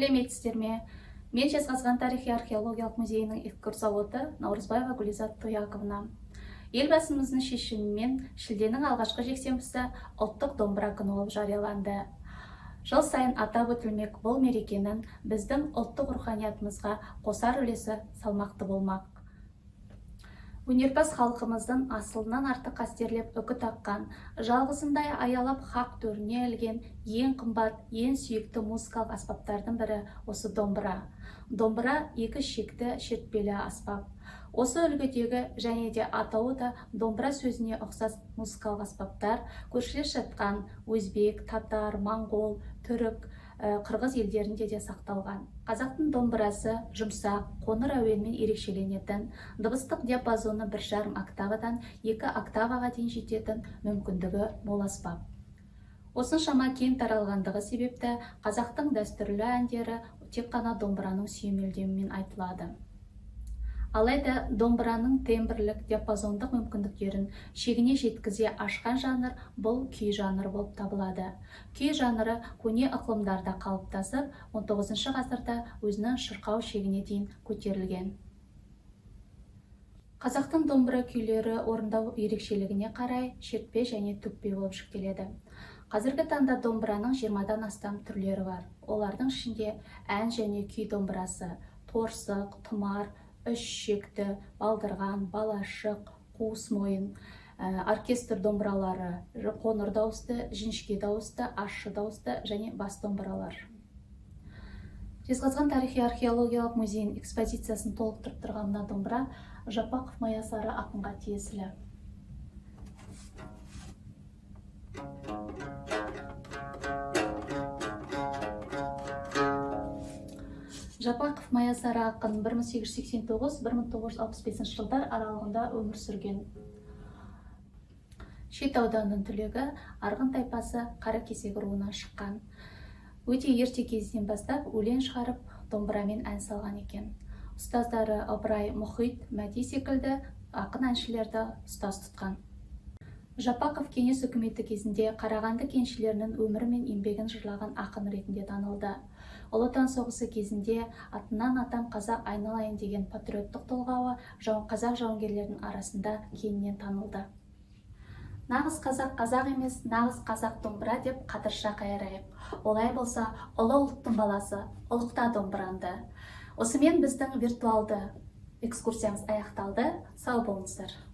Сәлеметсіздер ме? Мен Жезқазған тарихи-археологиялық музейінің экскурсоводы Наурызбаева Гүлизат Тояковна. Елбасымыздың шешімімен шілденің алғашқы жексенбісі ұлттық домбыра күні болып жарияланды. Жыл сайын атап өтілмек бұл мерекенің біздің ұлттық руханиятымызға қосар үлесі салмақты болмақ. Өнерпаз халқымыздың асылынан артық қастерлеп үкі таққан, жалғызындай аялап хақ төріне ілген ең қымбат, ең сүйікті музыкалық аспаптардың бірі осы домбыра. Домбыра екі шекті шертпелі аспап. Осы үлгідегі және де атауы да домбыра сөзіне ұқсас музыкалық аспаптар көршілес жатқан өзбек, татар, моңғол, түрік, қырғыз елдерінде де сақталған. Қазақтың домбырасы жұмсақ, қоңыр әуенмен ерекшеленетін, дыбыстық диапазоны 1,5 октавадан 2 октаваға дейін жететін мүмкіндігі мол аспап. Осыншама кең таралғандығы себепті қазақтың дәстүрлі әндері тек қана домбыраның сүйемелдеуімен айтылады. Алайда домбыраның тембрлік, диапазондық мүмкіндіктерін шегіне жеткізе ашқан жанр бұл күй жанры болып табылады. Күй жанры көне ықылымдарда қалыптасып, 19 ғасырда өзінің шырқау шегіне дейін көтерілген. Қазақтың домбыра күйлері орындау ерекшелігіне қарай шертпе және төкпе болып жіктеледі. Қазіргі таңда домбыраның 20-дан астам түрлері бар. Олардың ішінде ән және күй домбырасы, торсық, тұмар, үш шекті, балдырған, балашық, қуыс мойын, оркестр домбыралары, қоңыр дауысты, жіңішке дауысты, ащы дауысты және бас домбыралар. Жезқазған тарихи-археологиялық музейінің экспозициясын толықтырып тұрған мына домбыра Жапақов Майасары ақынға тиесілі. Жапақов Майасары ақын 1889-1965 жылдар аралығында өмір сүрген. Шет ауданының түлегі, Арғын тайпасы Қаракесек руынан шыққан. Өте ерте кезінен бастап өлең шығарып, домбырамен ән салған екен. Ұстаздары Ыбырай, Мұхит, Мәди секілді ақын әншілерді ұстаз тұтқан. Жапақов кеңес үкіметі кезінде Қарағанды кеншілерінің өмірі мен еңбегін жырлаған ақын ретінде танылды. Ұлы Отан соғысы кезінде атынан атам қазақ айналайын деген патриоттық толғауы қазақ жауынгерлерінің арасында кеңінен танылды. Нағыз қазақ қазақ емес, нағыз қазақ домбыра деп қадырша қайырайық. Олай болса, ұлы ұлттың баласы, ұлықта домбыранды. Осымен біздің виртуалды экскурсиямыз аяқталды. Сау болыңыздар.